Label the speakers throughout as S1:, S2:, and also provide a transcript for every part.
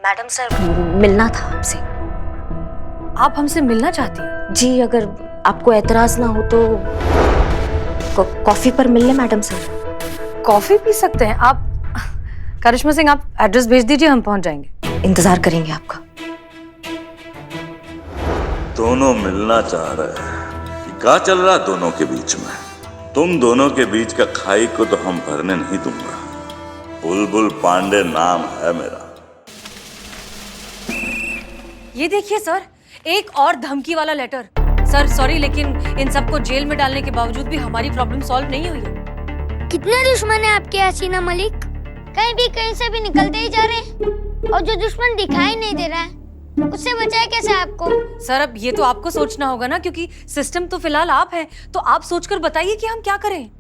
S1: Madam sir, मिलना था आपसे।
S2: आप हमसे मिलना चाहती हैं?
S1: जी, अगर आपको एतराज ना हो तो कॉफी पर मिल ले मैडम सर।
S2: कॉफी पी सकते हैं आप? करिश्मा सिंह, आप एड्रेस भेज दीजिए, हम पहुंच जाएंगे।
S1: इंतजार करेंगे आपका।
S3: दोनों मिलना चाह रहे हैं। क्या चल रहा दोनों के बीच में? तुम दोनों के बीच का खाई को तो हम भरने नहीं दूंगा। बुलबुल पांडे नाम है मेरा।
S2: ये देखिए सर, एक और धमकी वाला लेटर। सर सॉरी, लेकिन इन सबको जेल में डालने के बावजूद भी हमारी प्रॉब्लम सॉल्व नहीं हुई है।
S4: कितने दुश्मन है आपके हसीना मलिक? कहीं से भी निकलते ही जा रहे हैं, और जो दुश्मन दिखाई नहीं दे रहा है उससे बचाए कैसे आपको?
S2: सर अब ये तो आपको सोचना होगा ना, क्योंकि सिस्टम तो फिलहाल आप हैं, तो आप सोचकर बताइए कि हम क्या करें।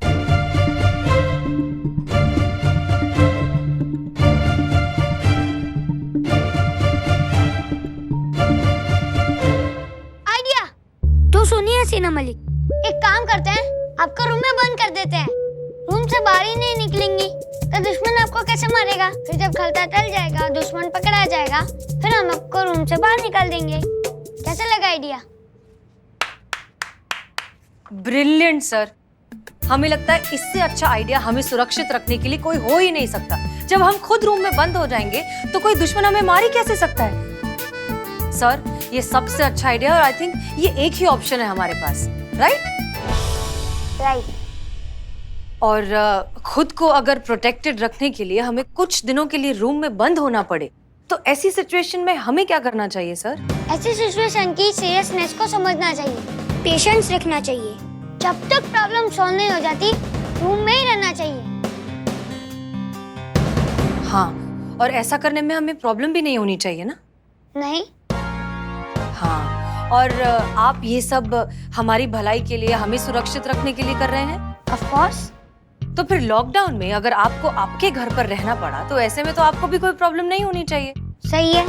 S4: आइडिया। तो सुनिए हसीना मलिक, एक काम करते हैं, आपका रूम में बंद कर देते हैं। रूम से बाहर ही नहीं निकलेंगी तो दुश्मन आपको कैसे मारेगा? फिर जब खलता टल जाएगा, दुश्मन पकड़ा जाएगा, फिर हम आपको रूम से बाहर निकाल देंगे। कैसा लगा आइडिया?
S2: ब्रिलियंट सर, हमें लगता है इससे अच्छा आइडिया हमें सुरक्षित रखने के लिए कोई हो ही नहीं सकता। जब हम खुद रूम में बंद हो जाएंगे तो कोई दुश्मन हमें मार ही कैसे सकता है? सर ये सबसे अच्छा आइडिया, और आई थिंक ये एक ही ऑप्शन है हमारे पास, राइट? और खुद को अगर प्रोटेक्टेड रखने के लिए हमें कुछ दिनों के लिए रूम में बंद होना पड़े, तो ऐसी सिचुएशन में हमें क्या करना चाहिए सर?
S4: ऐसी सिचुएशन की सीरियसनेस को समझना चाहिए, पेशेंस रखना चाहिए। जब तक प्रॉब्लम सॉल्व नहीं हो जाती, रूम में ही रहना चाहिए।
S2: हाँ, और ऐसा करने में हमें प्रॉब्लम भी नहीं होनी चाहिए ना?
S4: नहीं।
S2: हाँ, और आप ये सब हमारी भलाई के लिए, हमें सुरक्षित रखने के लिए कर रहे हैं?
S4: Of course.
S2: तो फिर लॉकडाउन में अगर आपको आपके घर पर रहना पड़ा, तो ऐसे में तो आपको भी कोई प्रॉब्लम नहीं होनी चाहिए।
S4: सही है।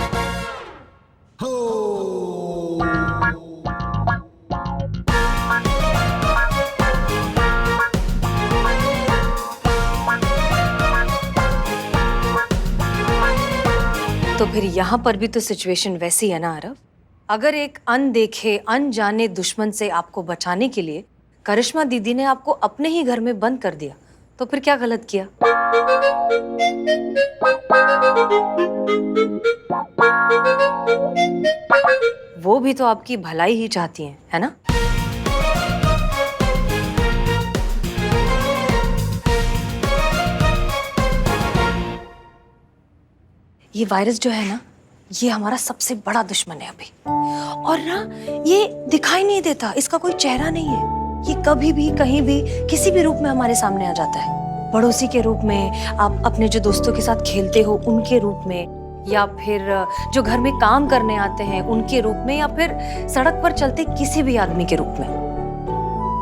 S2: तो फिर यहाँ पर भी तो सिचुएशन वैसी है ना आरव? अगर एक अनदेखे अनजाने दुश्मन से आपको बचाने के लिए करिश्मा दीदी ने आपको अपने ही घर में बंद कर दिया, तो फिर क्या गलत किया? वो भी तो आपकी भलाई ही चाहती हैं, है ना? ये वायरस जो है ना, ये हमारा सबसे बड़ा दुश्मन है अभी। और ना ये दिखाई नहीं देता, इसका कोई चेहरा नहीं है। ये कभी भी कहीं भी किसी भी रूप में हमारे सामने आ जाता है। पड़ोसी के रूप में, आप अपने जो दोस्तों के साथ खेलते हो उनके रूप में, या फिर जो घर में काम करने आते हैं उनके रूप में, या फिर सड़क पर चलते किसी भी आदमी के रूप में।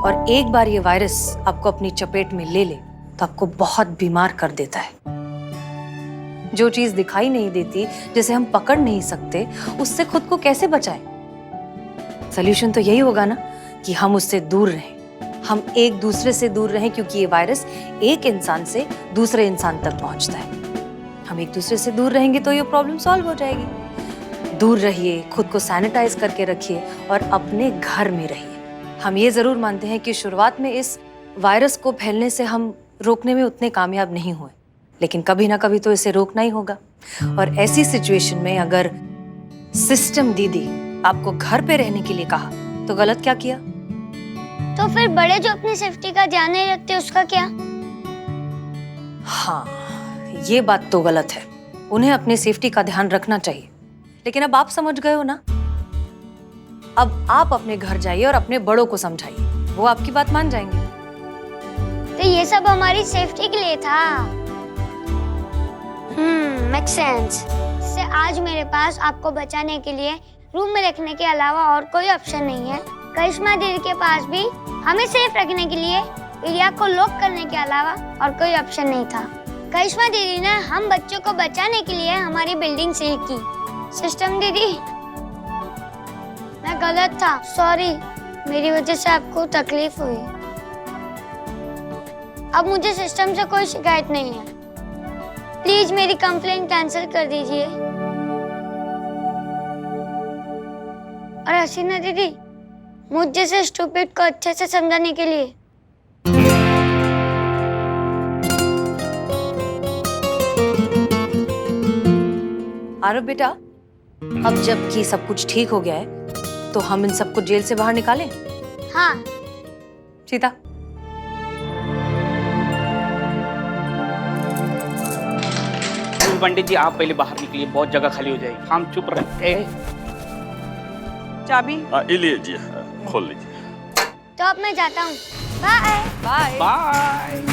S2: और एक बार ये वायरस आपको अपनी चपेट में ले ले तो आपको बहुत बीमार कर देता है। जो चीज दिखाई नहीं देती, जिसे हम पकड़ नहीं सकते, उससे खुद को कैसे बचाएं? सॉल्यूशन तो यही होगा ना कि हम उससे दूर रहें, हम एक दूसरे से दूर रहें, क्योंकि ये वायरस एक इंसान से दूसरे इंसान तक पहुंचता है। हम एक दूसरे से दूर रहेंगे तो ये प्रॉब्लम सॉल्व हो जाएगी। दूर रहिए, खुद को सैनिटाइज करके रखिए और अपने घर में रहिए। हम ये जरूर मानते हैं कि शुरुआत में इस वायरस को फैलने से हम रोकने में उतने कामयाब नहीं हुए, लेकिन कभी ना कभी तो इसे रोकना ही होगा। और ऐसी सिचुएशन में अगर सिस्टम दीदी आपको घर पे रहने के लिए कहा, तो गलत क्या किया?
S4: तो फिर बड़े जो अपनी सेफ्टी का ध्यान नहीं रखते, उसका क्या?
S2: हाँ, ये बात तो गलत है। उन्हें अपने सेफ्टी का ध्यान रखना चाहिए, लेकिन अब आप समझ गए हो ना। अब आप अपने घर जाइए और अपने बड़ों को समझाइए, वो आपकी बात मान जाएंगे।
S4: तो ये सब हमारी सेफ्टी के लिए था। Make sense. इससे आज मेरे पास आपको बचाने के लिए रूम में रखने के अलावा और कोई ऑप्शन नहीं है। करिश्मा दीदी के पास भी हमें सेफ रखने के लिए एरिया को लॉक करने के अलावा और कोई ऑप्शन नहीं था। करिश्मा दीदी ने हम बच्चों को बचाने के लिए हमारी बिल्डिंग सील की। सिस्टम दीदी, मैं गलत था, सॉरी। मेरी वजह से आपको तकलीफ हुई। अब मुझे सिस्टम से कोई शिकायत नहीं है। प्लीज मेरी कंप्लेंट कैंसिल कर दीजिए। और हसीना दीदी, मुझ जैसे स्टूपिड को अच्छे से समझाने के लिए।
S2: आरव बेटा, अब जबकि सब कुछ ठीक हो गया है तो हम इन सबको जेल से बाहर निकालें।
S4: हाँ।
S2: सीता,
S5: पंडित जी आप पहले बाहर निकलिए, बहुत जगह खाली हो जाएगी। हम चुप रहते हैं।
S2: चाबी।
S3: हाँ, ये लीजिए, हाँ, खोल लीजिए।
S4: तो अब मैं जाता हूँ। Bye
S2: bye.
S5: बाय।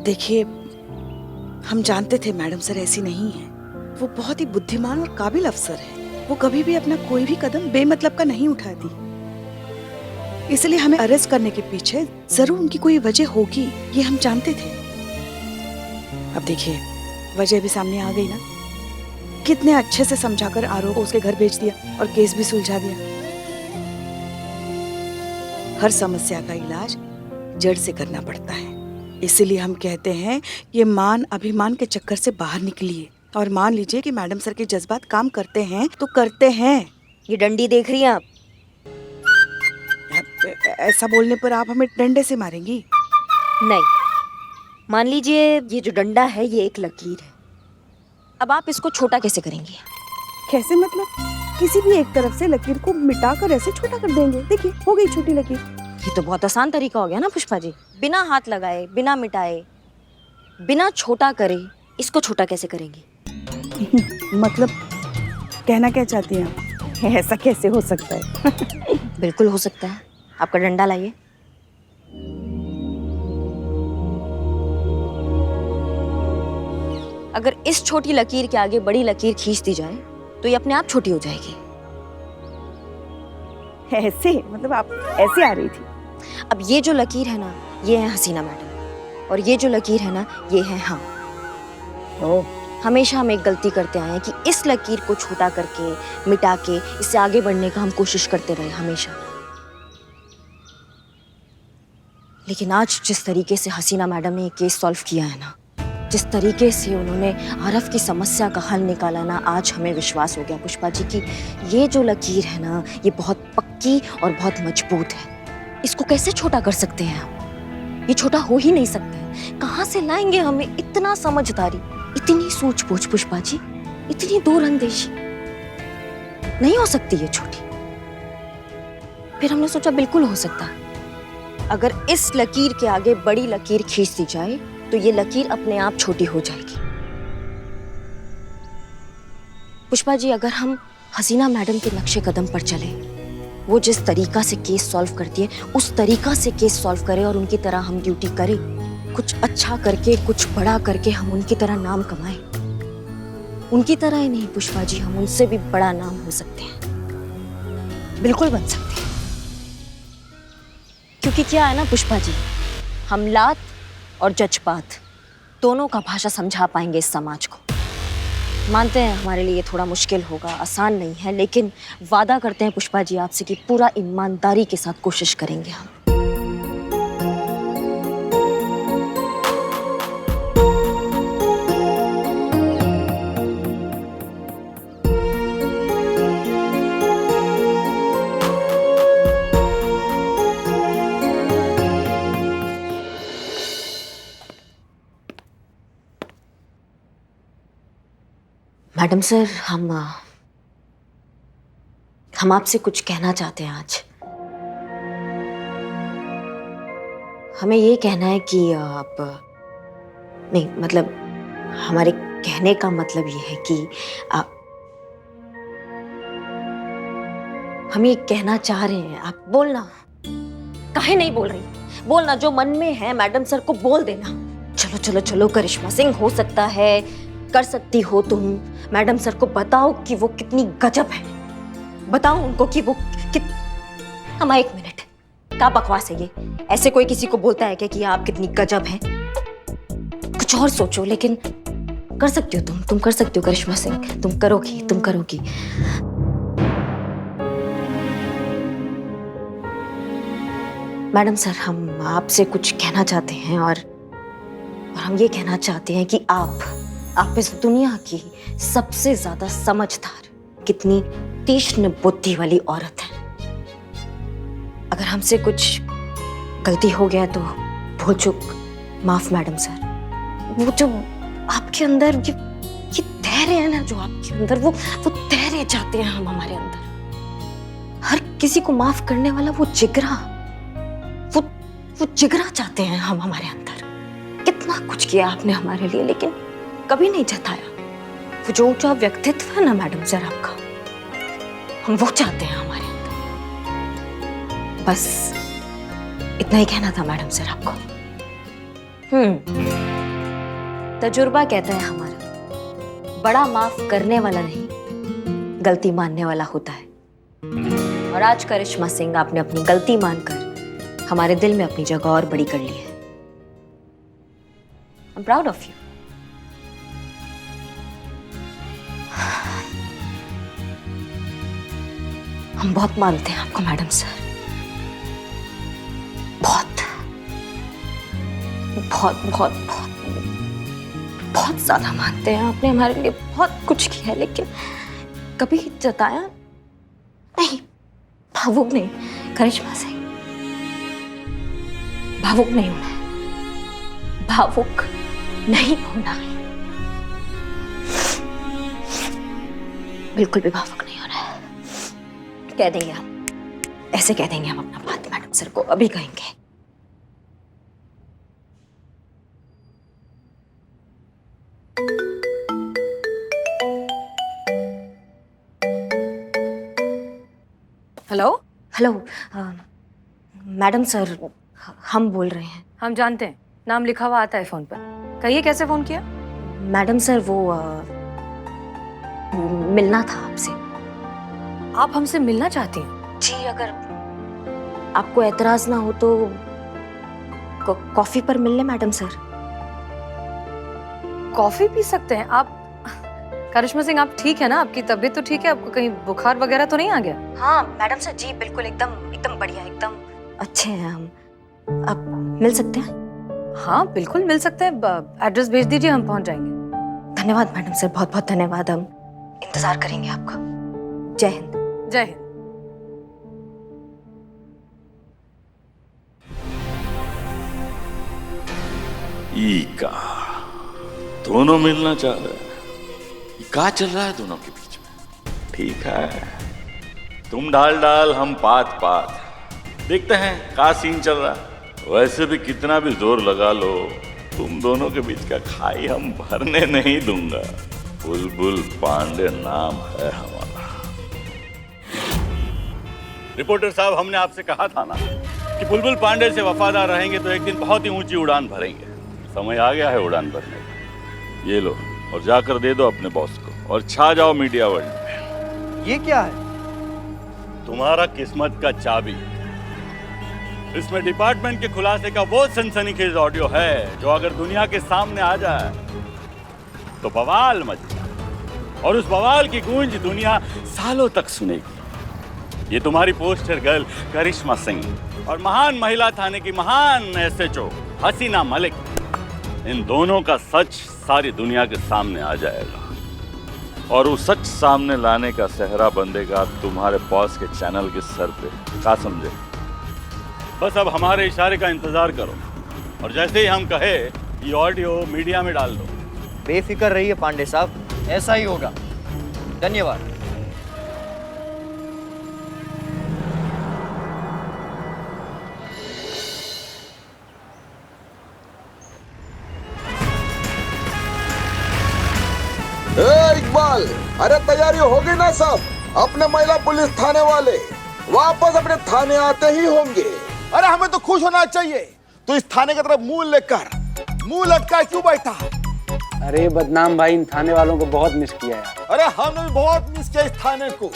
S6: देखिए, हम जानते थे मैडम सर ऐसी नहीं है। वो बहुत ही बुद्धिमान और काबिल अफसर है। वो कभी भी अपना कोई भी कदम बेमतलब का नहीं उठाती। इसलिए हमें अरेस्ट करने के पीछे जरूर उनकी कोई वजह होगी, ये हम जानते थे। अब देखिए, वजह भी सामने आ गई ना। कितने अच्छे से समझाकर आरोप को उसके घर भेज दिया और केस भी सुलझा दिया। हर समस्या का इलाज जड़ से करना पड़ता है। इसीलिए हम कहते हैं ये मान अभिमान के चक्कर से बाहर निकलिए और मान लीजिए कि मैडम सर के जज्बात काम करते हैं तो करते हैं।
S1: ये डंडी देख रही हैं आप?
S6: ऐसा बोलने पर आप हमें डंडे से मारेंगी?
S1: नहीं, मान लीजिए ये जो डंडा है ये एक लकीर है। अब आप इसको छोटा कैसे करेंगी?
S6: कैसे मतलब? किसी भी एक तरफ से लकीर को मिटाकर ऐसे छोटा कर देंगे। देखिए, हो गई छोटी लकीर।
S1: ये तो बहुत आसान तरीका हो गया ना पुष्पा जी। बिना हाथ लगाए, बिना मिटाए, बिना छोटा करे इसको छोटा कैसे करेंगी?
S6: मतलब कहना क्या चाहती हैं आप? ऐसा कैसे हो सकता है?
S1: बिल्कुल हो सकता है। आपका डंडा लाइए। अगर इस छोटी लकीर के आगे बड़ी लकीर खींच दी जाए तो ये अपने आप छोटी हो जाएगी।
S6: ऐसे मतलब आप ऐसे आ रही थी?
S1: अब ये जो लकीर है ना, ये है हसीना मैडम, और ये जो लकीर है ना, ये है हम। हमेशा हम एक गलती करते आए हैं कि इस लकीर को छोटा करके, मिटा के इससे आगे बढ़ने का हम कोशिश करते रहे हमेशा। लेकिन आज जिस तरीके से हसीना मैडम ने ये केस सॉल्व किया है ना, जिस तरीके से उन्होंने आरव की समस्या का हल निकाला ना, आज हमें विश्वास हो गया पुष्पा जी कि ये जो लकीर है ना, ये बहुत पक्की और बहुत मजबूत है। इसको कैसे छोटा कर सकते हैं हम? ये छोटा हो ही नहीं सकता है। कहाँ से लाएंगे हमें इतना समझदारी, इतनी सूझबूझ पुष्पा जी, इतनी दूरअंदेशी? नहीं हो सकती ये छोटी। फिर हमने सोचा बिल्कुल हो सकता है। अगर इस लकीर के आगे बड़ी लकीर खींच दी जाए तो ये लकीर अपने आप छोटी हो जाएगी। पुष्पा जी, अगर हम हसीना मैडम के नक्शे कदम पर चले, वो जिस तरीका से केस सॉल्व करती है उस तरीका से केस सॉल्व करें और उनकी तरह हम ड्यूटी करें, कुछ अच्छा करके, कुछ बड़ा करके हम उनकी तरह नाम कमाएं। उनकी तरह ही नहीं पुष्पा जी, हम उनसे भी बड़ा नाम हो सकते हैं, बिल्कुल बन सकते हैं। क्योंकि क्या है ना पुष्पा जी, हम लात और जज्बात दोनों का भाषा समझा पाएंगे इस समाज को। मानते हैं हमारे लिए ये थोड़ा मुश्किल होगा, आसान नहीं है, लेकिन वादा करते हैं पुष्पा जी आपसे कि पूरा ईमानदारी के साथ कोशिश करेंगे हम। मैडम सर, हम आपसे कुछ कहना चाहते हैं आज। हमें ये कहना है कि आप नहीं, मतलब हमारे कहने का मतलब ये है कि हम ये कहना चाह रहे हैं, आप बोलना। काहे नहीं बोल रही? बोलना, जो मन में है मैडम सर को बोल देना। चलो चलो चलो करिश्मा सिंह, हो सकता है कर सकती हो तुम। मैडम सर को बताओ कि वो कितनी गजब है। बताओ उनको कि वो अम्मा एक मिनट, क्या बकवास है ये? ऐसे कोई किसी को बोलता है क्या कि आप कितनी गजब हैं? कुछ और सोचो, लेकिन कर सकती हो तुम कर सकती हो करिश्मा सिंह, तुम करोगी। मैडम सर, हम आपसे कुछ कहना चाहते हैं और हम ये कहना चाहते हैं कि आप इस दुनिया की सबसे ज्यादा समझदार, कितनी तीक्ष्ण बुद्धि वाली औरत है। अगर हमसे कुछ गलती हो गया तो भूल चूक माफ मैडम सर। वो जो आपके अंदर ये धैर्य है ना, जो आपके अंदर वो धैर्य चाहते हैं हम हमारे अंदर। हर किसी को माफ करने वाला वो जिगरा चाहते हैं हम हमारे अंदर। कितना कुछ किया आपने हमारे लिए, लेकिन कभी नहीं जताया। वो जो ऊंचा व्यक्तित्व है ना मैडम सर आपका, हम वो चाहते हैं हमारे अंदर। बस इतना ही कहना था मैडम सर आपको। तजुर्बा कहता है हमारा, बड़ा माफ करने वाला नहीं, गलती मानने वाला होता है। और आज करिश्मा सिंह, आपने अपनी गलती मानकर हमारे दिल में अपनी जगह और बड़ी कर ली है। I'm proud of you. हम बहुत मानते हैं आपको मैडम सर, बहुत ज्यादा मानते हैं। आपने हमारे लिए बहुत कुछ किया है, लेकिन कभी जताया नहीं। भावुक नहीं करिश्मा सिंह, भावुक नहीं होना है, भावुक नहीं होना है, बिल्कुल भी भावुक नहीं होना है। कह देंगे हम, ऐसे कह देंगे हम अपना बात मैडम सर को, अभी कहेंगे।
S2: हेलो
S1: मैडम सर, हम बोल रहे हैं।
S2: हम जानते हैं, नाम लिखा हुआ आता है फोन पर। कहिए कैसे फोन किया?
S1: मैडम सर वो मिलना था आपसे।
S2: आप हमसे मिलना चाहती हैं?
S1: जी, अगर आपको एतराज ना हो तो कॉफी पर मिल ले मैडम सर।
S2: कॉफी पी सकते हैं आप? करिश्मा सिंह, आप ठीक है ना? आपकी तबीयत तो ठीक है? आपको कहीं बुखार वगैरह तो नहीं आ गया?
S1: हाँ मैडम सर जी, बिल्कुल एकदम बढ़िया, एकदम अच्छे हैं हम। आप मिल सकते हैं?
S2: हाँ बिल्कुल मिल सकते हैं। एड्रेस भेज दीजिए, हम पहुंच जाएंगे।
S1: धन्यवाद मैडम सर, बहुत बहुत धन्यवाद। हम इंतजार करेंगे आपका। जय हिंद।
S2: जय हिंद।
S3: का दोनों मिलना चाह रहे हैं। क्या चल रहा है दोनों के बीच में? ठीक है, तुम डाल हम पात। देखते हैं क्या सीन चल रहा है। वैसे भी कितना भी जोर लगा लो, तुम दोनों के बीच का खाई हम भरने नहीं दूंगा। बुलबुल पांडे नाम है हमारा। रिपोर्टर साहब, हमने आपसे कहा था ना कि बुलबुल पांडे से वफादार रहेंगे तो एक दिन बहुत ही ऊंची उड़ान भरेंगे। समय आ गया है उड़ान भरने का। ये लो और जाकर दे दो अपने बॉस को और छा जाओ मीडिया वर्ल्ड में।
S7: ये क्या है?
S3: तुम्हारा किस्मत का चाबी। इसमें डिपार्टमेंट के खुलासे का वो सनसनीखेज ऑडियो है जो अगर दुनिया के सामने आ जाए तो बवाल मच जाए, और उस बवाल की गूंज दुनिया सालों तक सुनेगी। ये तुम्हारी पोस्टर गर्ल करिश्मा सिंह और महान महिला थाने की महान एसएचओ हसीना मलिक, इन दोनों का सच सारी दुनिया के सामने आ जाएगा। और वो सच सामने लाने का सेहरा बंदेगा तुम्हारे बॉस के चैनल के सर पे। क्या समझे? बस अब हमारे इशारे का इंतजार करो और जैसे ही हम कहे ये ऑडियो मीडिया में डाल दो।
S7: बेफिक्र रहिए पांडे साहब, ऐसा ही होगा। धन्यवाद।
S8: इकबाल, अरे तैयारी हो गई ना सब? अपने महिला पुलिस थाने वाले वापस अपने थाने आते ही होंगे।
S9: अरे हमें तो खुश होना चाहिए। तो इस थाने की तरफ मुंह लेकर मुंह लटका क्यों बैठा?
S5: अरे बदनाम भाई, इन थाने वालों को बहुत मिस किया यार।
S9: अरे हमने भी बहुत मिस किया इस थाने को।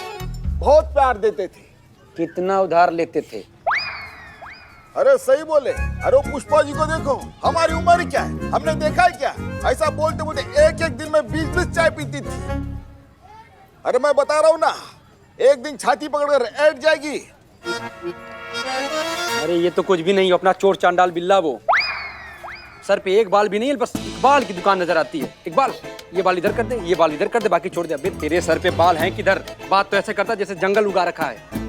S9: बहुत प्यार देते थे।
S5: कितना उधार लेते थे।
S9: अरे सही बोले। अरे वो पुष्पा जी को देखो, हमारी उम्र क्या है, हमने देखा है क्या? ऐसा बोलते बोलते एक एक दिन में 20-20 चाय पीती थी। अरे मैं बता रहा हूँ ना, एक दिन छाती पकड़कर ऐड जाएगी।
S5: अरे ये तो कुछ भी नहीं, अपना चोर चांडाल बिल्ला वो। सर पे एक बाल भी नहीं है, बस इकबाल की दुकान नजर आती है। इकबाल, ये बाल इधर कर दे, ये बाल इधर कर दे, बाकी छोड़ दे। अबे तेरे सर पे बाल हैं किधर? बात तो ऐसे करता जैसे जंगल उगा रखा है।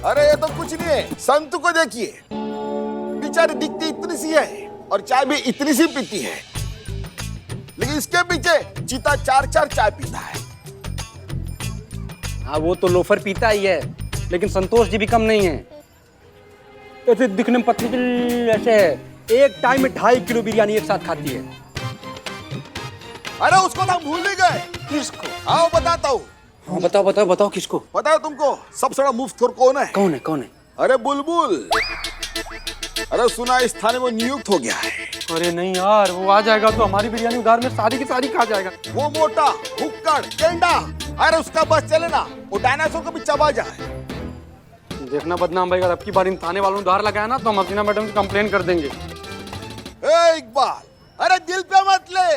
S9: अरे ये तो कुछ नहीं है। संतू को देखिए, बेचारी दिखती इतनी सी है और चाय भी इतनी सी पीती है, लेकिन इसके पीछे चीता 4-4 चाय पीता है।
S5: हाँ वो तो लोफर पीता ही है, लेकिन संतोष जी भी कम नहीं है। ऐसे दिखने में पतली ऐसे है, एक टाइम में 2.5 किलो बिरयानी एक साथ खाती है।
S9: अरे उसको तो हम भूल ही गए।
S5: किसको?
S9: आओ बताता हूँ।
S5: हाँ बताओ बताओ बताओ, किसको?
S9: पता है तुमको सबसे बड़ा मुफ्तखोर कौन है?
S5: कौन है कौन है?
S9: अरे बुलबुल। अरे सुना इस थाने में नियुक्त हो गया है।
S5: अरे नहीं यार, वो आ जाएगा तो हमारी बिरयानी उधार में सारी की सारी खा जाएगा।
S9: वो मोटा हुक्कड़ टेंडा, अरे उसका बस चले ना, वो डायनासोर को भी चबा जाए।
S5: देखना बदनाम भाई, अगर अब की बार इन थाने वालों ने उधार लगाया ना तो हम हसीना मैडम से कंप्लेन कर देंगे।
S9: ए इकबाल, अरे दिल पे मत ले,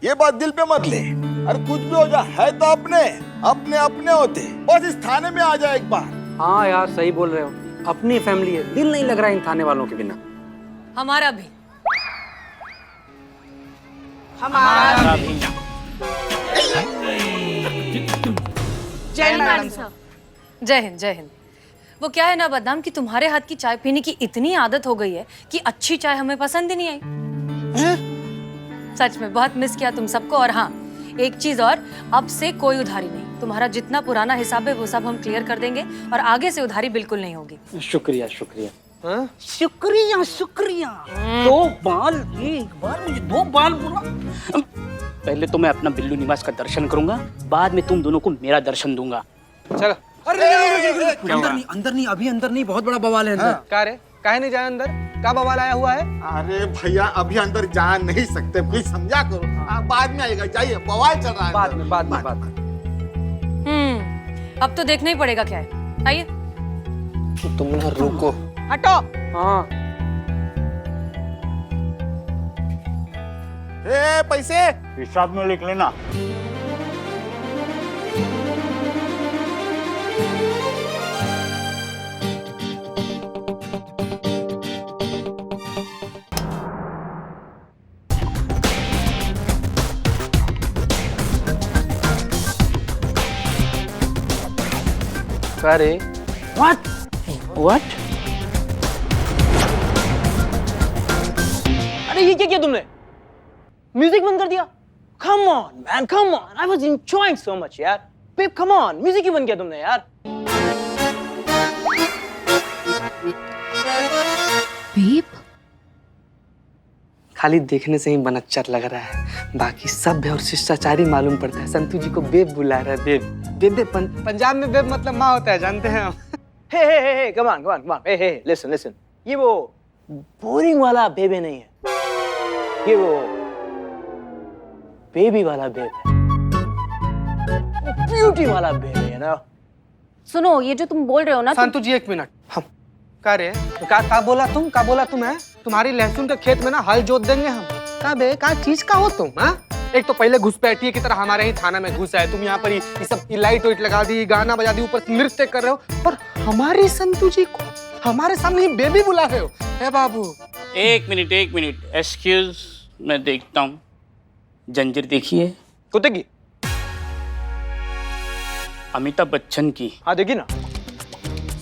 S9: ये बात दिल पे मत ले। अरे कुछ भी हो जाए, है तो अपने अपने अपने होते। बस इस थाने में आ जाए एक बार।
S5: हाँ यार सही बोल रहे हो, अपनी फैमिली है, दिल नहीं लग रहा इन थाने वालों के बिना।
S2: हमारा भी।
S10: जय मैडम सर।
S2: जय हिंद जय हिंद। वो क्या है ना बदनाम कि तुम्हारे हाथ की चाय पीने की इतनी आदत हो गई है कि अच्छी चाय हमें पसंद ही नहीं आई। सच में बहुत मिस किया तुम सबको। और हाँ, एक चीज और, अब से कोई उधारी नहीं। तुम्हारा जितना पुराना हिसाब है वो सब हम क्लियर कर देंगे और आगे से उधारी बिल्कुल नहीं होगी।
S5: शुक्रिया शुक्रिया।
S10: शुक्रिया शुक्रिया। 2 बाल, एक बार मुझे 2 बाल बोला।
S5: पहले तो मैं अपना बिल्लू निवास का दर्शन करूंगा, बाद में तुम दोनों को मेरा दर्शन दूंगा। चलो।
S7: अंदर नहीं, अभी अंदर नहीं, बहुत बड़ा बवाल है अंदर।
S5: क्या रे, काहे नहीं जाए अंदर? क्या बवाल आया हुआ है?
S9: अरे भैया अभी अंदर जा नहीं सकते, प्लीज समझा करो। बाद में आएगा, जाइए, बवाल चल रहा है।
S5: बाद में।
S2: अब तो देखना ही पड़ेगा क्या है। आइए।
S5: तुम ना रुको।
S10: हटो।
S5: हाँ।
S9: पैसे
S11: हिसाब में लिख लेना।
S5: अरे
S10: व्हाट?
S5: अरे ये क्या किया तुमने? म्यूजिक बंद कर दिया? Come on man, come on, I was enjoying so much यार। बेब कम ऑन, म्यूजिक ही बंद किया तुमने यार।
S2: बेब
S12: खाली देखने से ही मन अच्छा लग रहा है, बाकी सभ्य और शिष्टाचारी मालूम पड़ता है। संतू जी को बेब बुला रहा है। बेब पंजाब में बेब मतलब माँ होता है, जानते हैं हम।
S5: Hey come on come on come on, hey listen. ये वो बोरिंग वाला बेबे नहीं है, ये वो बेबी वाला बेब है, ब्यूटी वाला बेब है ना।
S2: सुनो, ये जो तुम बोल रहे हो ना,
S12: संतू जी 1 मिनट। हम का बोला तुम है? तुम्हारी लहसुन के खेत में ना हल जोत देंगे हम। का चीज का हो तुम? एक तो पहले घुसपैठिए की तरह हमारे ही थाना में घुस आए तुम। यहाँ पर ये सब लाइट वाइट लगा दी, गाना बजा दी, ऊपर नृत्य कर रहे हो, और हमारी संतू जी को हमारे सामने ही बेबी बुला रहे हो। हे बाबू,
S5: एक मिनट एक्सक्यूज, मैं देखता हूँ। जंजीर देखिए? कुत्ते की? अमिताभ बच्चन की। हाँ देखी ना,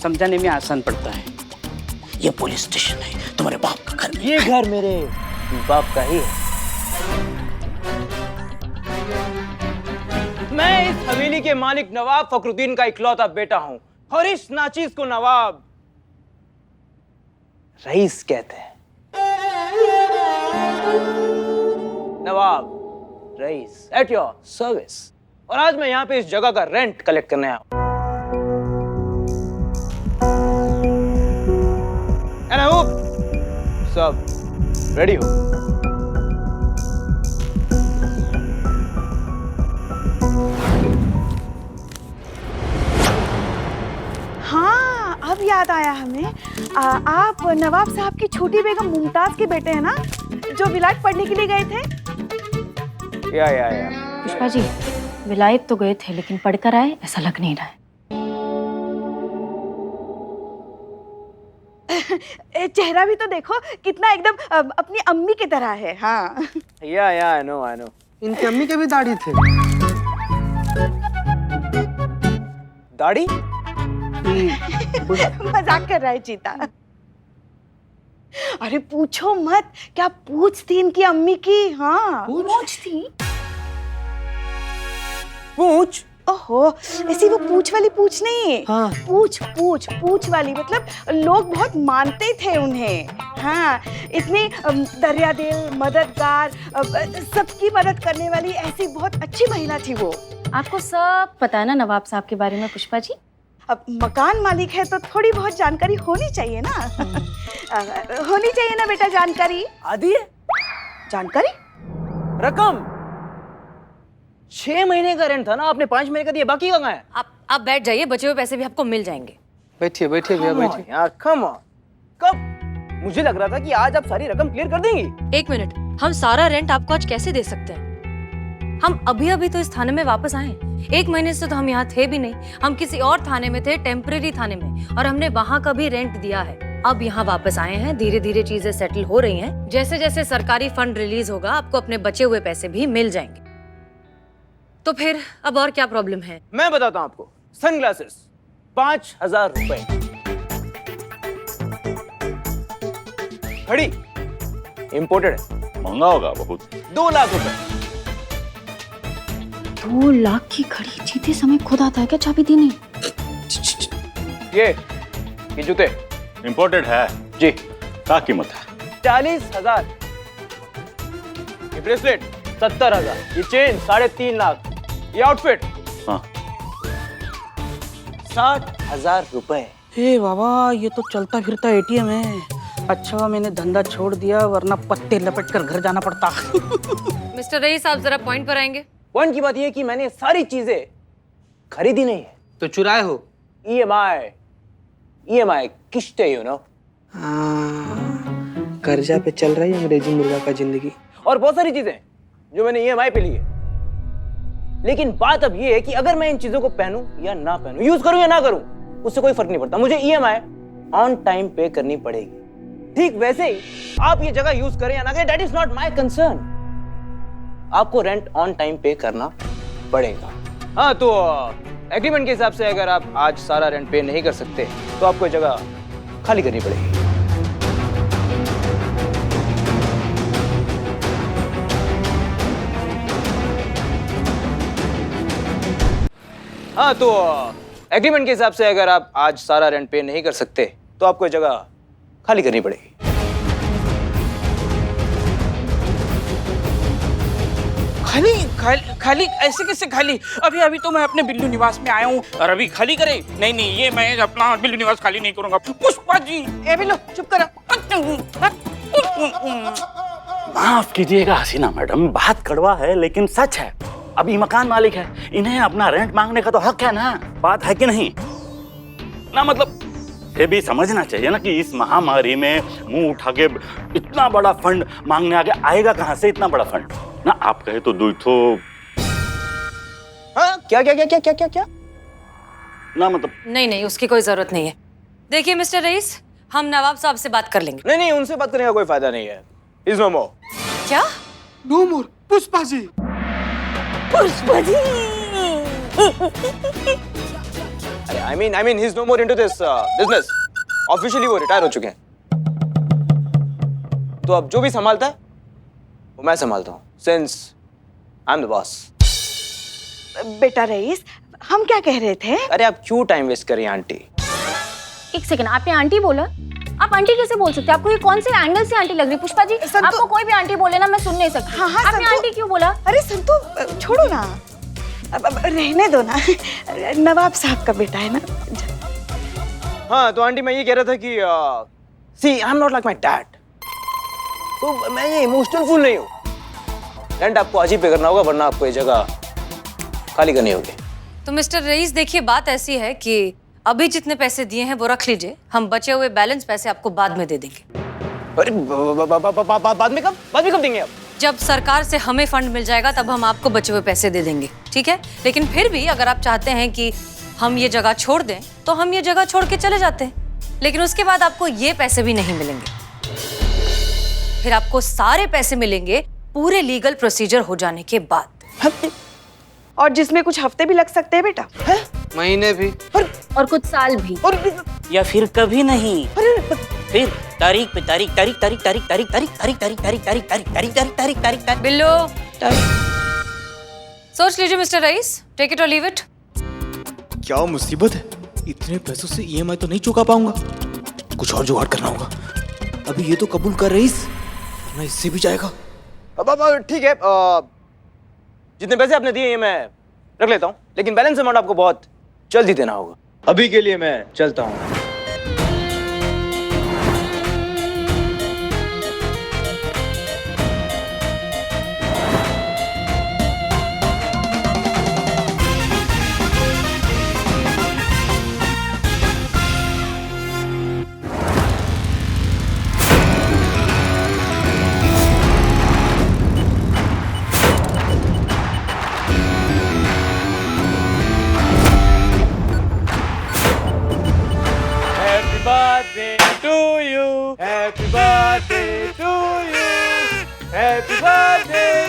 S5: समझाने में आसान पड़ता है। ये पुलिस स्टेशन है, तुम्हारे बाप का घर। ये घर मेरे बाप का ही है। मैं इस हवेली के मालिक नवाब फखरुद्दीन का इकलौता बेटा हूं, और इस नाचीज को नवाब रईस कहते हैं। नवाब
S7: रईस एट योर सर्विस। और आज मैं यहाँ पे इस जगह का रेंट कलेक्ट करने आया हूँ। एंड आई होप सब रेडी हो।
S6: हाँ, अब याद आया हमें। आप नवाब साहब की छोटी बेगम मुमताज के बेटे हैं ना, जो विलायत पढ़ने के लिए गए थे?
S7: या
S1: पुष्पा जी, विलायत तो गए थे लेकिन पढ़कर आए ऐसा लग नहीं रहा है।
S6: चेहरा भी तो देखो कितना एकदम अपनी अम्मी की तरह है। हाँ
S7: या आई नो आई नो।
S12: इनकी अम्मी के भी दाढ़ी थे।
S7: दाढ़ी?
S6: मजाक कर रहा है चीता। अरे पूछो मत, क्या पूछ थी इनकी अम्मी की। हाँ पूछ थी।
S7: पूछ?
S6: ओहो, ऐसी वो पूछ वाली पूछ नहीं।
S12: हाँ।
S6: पूछ वाली, मतलब लोग बहुत मानते थे उन्हें। हाँ, इतनी दरियादिल, मददगार, सबकी मदद करने वाली ऐसी बहुत अच्छी महिला थी वो।
S1: आपको सब पता है ना नवाब साहब के बारे में पुष्पा जी?
S6: अब मकान मालिक है तो थोड़ी बहुत जानकारी होनी चाहिए ना। होनी चाहिए ना बेटा जानकारी।
S7: आदि है
S6: जानकारी?
S7: रकम 6 महीने का रेंट था ना, आपने 5 महीने का दिया, बाकी कहाँ है?
S2: आप बैठ जाइए, बचे हुए पैसे भी आपको मिल जाएंगे।
S12: बैठिए बैठिए भैया बैठिए।
S7: यार कम ऑन। कब? मुझे लग रहा था कि आज आप सारी रकम क्लियर कर देंगी।
S2: 1 मिनट, हम सारा रेंट आपको आज कैसे दे सकते हैं? हम अभी तो इस थाने में वापस आए। 1 महीने से तो हम यहाँ थे भी नहीं। हम किसी और थाने में थे, टेम्परेरी थाने में, और हमने वहाँ का भी रेंट दिया है। अब यहाँ वापस आए हैं, धीरे धीरे चीजें सेटल हो रही हैं। जैसे जैसे सरकारी फंड रिलीज होगा, आपको अपने बचे हुए पैसे भी मिल जाएंगे। तो फिर अब और क्या प्रॉब्लम है?
S7: मैं बताता हूँ आपको। सनग्लासेस 5000 रुपए। घड़ी इंपोर्टेड है,
S3: महंगा होगा बहुत।
S7: 2 लाख रुपए।
S1: 2 लाख की घड़ी जीते समय खुद आता है क्या चाबी देने?
S7: ये जूते
S3: इंपोर्टेड है
S7: जी।
S3: क्या कीमत है?
S7: 40,000। ये ब्रेसलेट 70,000। ये चेन 3.5 लाख। ये आउटफिट
S3: हाँ
S7: 60,000 रुपए।
S10: हे बाबा, ये तो चलता फिरता एटीएम है। अच्छा मैंने धंधा छोड़ दिया, वरना पत्ते लपेट कर घर जाना पड़ता।
S2: मिस्टर रईस, आप जरा पॉइंट पर आएंगे।
S7: पॉइंट की बात ये है कि मैंने सारी चीजें खरीदी नहीं है,
S12: तो चुराए हो?
S7: EMI किस्तें, यू नो।
S12: कर्जा पे चल रही है अंग्रेजी मुर्गा का जिंदगी।
S7: और बहुत सारी चीजें जो मैंने EMI पे ली है। लेकिन बात अब ये है कि अगर मैं इन चीजों को पहनूं या ना पहनूं, यूज करूं या ना करूं, उससे कोई फर्क नहीं पड़ता। मुझे EMI ऑन टाइम पे करनी पड़ेगी। ठीक वैसे ही आप ये जगह यूज करें या ना करें, that is not my concern. आपको रेंट ऑन टाइम पे करना पड़ेगा। हाँ, तो एग्रीमेंट के हिसाब से अगर आप आज सारा रेंट पे नहीं कर सकते तो आपको जगह खाली करनी पड़ेगी। हाँ, तो एग्रीमेंट के हिसाब से अगर आप आज सारा रेंट पे नहीं कर सकते तो आपको जगह खाली करनी पड़ेगी।
S10: खाली खाली खाली ऐसे कैसे खाली? अभी अभी तो मैं अपने बिल्लू निवास में आया हूँ और अभी खाली करे? नहीं नहीं, ये मैं अपना बिल्लू निवास खाली नहीं करूंगा। पुष्पा जी, ए बिल्लू चुप करो।
S11: माफ कीजिएगा हसीना मैडम, बात कड़वा है लेकिन सच है। अभी मकान मालिक है, इन्हें अपना रेंट मांगने का तो हक है ना। बात है कि नहीं ना? मतलब ये भी समझना चाहिए ना कि इस महामारी में मुंह उठा के इतना बड़ा फंड मांगने आगे आएगा कहां से इतना बड़ा फंड ना? आप कहे तो दो तो।
S7: हाँ, क्या क्या क्या क्या क्या क्या क्या
S11: ना मतलब
S2: नहीं, उसकी कोई जरूरत नहीं है। देखिए मिस्टर रईस, हम नवाब साहब से बात कर लेंगे।
S7: नहीं, उनसे बात करने का कोई फायदा नहीं है। इज नो मोर।
S2: क्या?
S12: नो मोर? पुष्पा जी,
S2: पुष्पा जी।
S7: अरे I mean he's no more into this business. Officially वो रिटायर हो चुके हैं। तो अब जो भी संभालता है वो मैं संभालता हूँ, since I'm the boss.
S6: बेटा रईस, हम क्या कह रहे थे?
S7: अरे आप क्यों टाइम वेस्ट कर रही हैं आंटी?
S1: 1 सेकंड, आपने आंटी बोला? आप आंटी कैसे बोल सकते हैं? आपको ये कौन से एंगल से आंटी लग रही? पुष्पा जी, आपको कोई भी आंटी बोले ना, मैं सुन नहीं सकती।
S6: हाँ,
S1: आपने
S6: संतु।
S1: आंटी क्यों बोला?
S6: अरे संतु, छोड़ो ना, अब रहने दो ना। नवाब साहब का बेटा है ना।
S7: हाँ, तो आंटी मैं ये कह रहा था कि see I am not like my dad, तो मैं ये इमोशनल फुल नहीं हूँ। रेंट आपको आज ही पे करना होगा, वरना आपको ये जगह खाली करनी होगी।
S2: तो मिस्टर रईस, देखिए बात ऐसी है कि अभी जितने पैसे दिए हैं वो रख लीजिए, हम बचे हुए बैलेंस पैसे आपको बाद में दे देंगे।
S7: अरे बाद में कब देंगे आप?
S2: जब सरकार से हमें फंड मिल जाएगा तब हम आपको बचे हुए पैसे दे देंगे, ठीक है? लेकिन फिर भी अगर आप चाहते हैं कि हम ये जगह छोड़ दें तो हम ये जगह छोड़ के चले जाते हैं, लेकिन उसके बाद आपको ये पैसे भी नहीं मिलेंगे। फिर आपको सारे पैसे मिलेंगे पूरे लीगल प्रोसीजर हो जाने के बाद।
S6: और जिसमें कुछ हफ्ते भी लग सकते हैं बेटा।
S12: महीने भी
S1: और कुछ साल भी।
S11: या फिर कभी नहीं, फिर तारीख पे तारीख, तारीख तारीख तारीख तारीख तारीख तारीख तारीख तारीख तारीख तारीख तारीख तारीख तारीख तारीख तारीख।
S2: बिल्लो, सोच लीजिए मिस्टर रईस, टेक इट और लीव इट।
S13: क्या मुसीबत है, इतने पैसों से ईएमआई तो नहीं चुका पाऊंगा, कुछ और जुगाड़ करना होगा। अभी ये तो कबूल कर रईस, वरना इससे भी जाएगा।
S7: अब ठीक है, जितने पैसे आपने दिए ये मैं रख लेता हूँ, लेकिन बैलेंस अमाउंट आपको बहुत जल्दी देना होगा। अभी के लिए मैं चलता हूँ।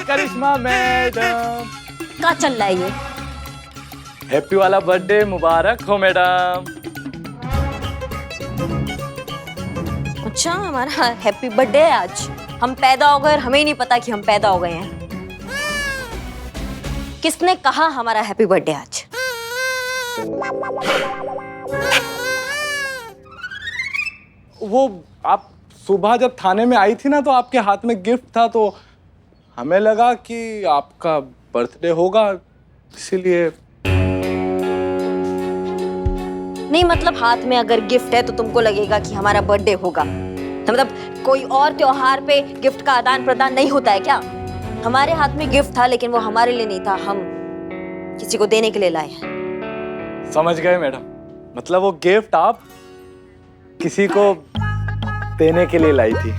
S11: करिश्मा मैडम,
S1: क्या चल रहा है ये?
S11: हैप्पी वाला बर्थडे मुबारक हो मैडम।
S1: अच्छा, हमारा हैप्पी बर्थडे है आज। हम पैदा हो गए और हमें ही नहीं पता कि हम पैदा हो गए हैं। किसने कहा हमारा हैप्पी बर्थडे आज?
S14: वो आप सुबह जब थाने में आई थी ना, तो आपके हाथ में गिफ्ट था, तो हमें लगा कि आपका बर्थडे होगा, इसीलिए।
S1: नहीं मतलब हाथ में अगर गिफ्ट है तो तुमको लगेगा कि हमारा बर्थडे होगा, तो मतलब कोई और त्योहार पे गिफ्ट का आदान प्रदान नहीं होता है क्या? हमारे हाथ में गिफ्ट था, लेकिन वो हमारे लिए नहीं था, हम किसी को देने के लिए लाए हैं।
S14: समझ गए मैडम, मतलब वो गिफ्ट आप किसी को देने के लिए लाई थी।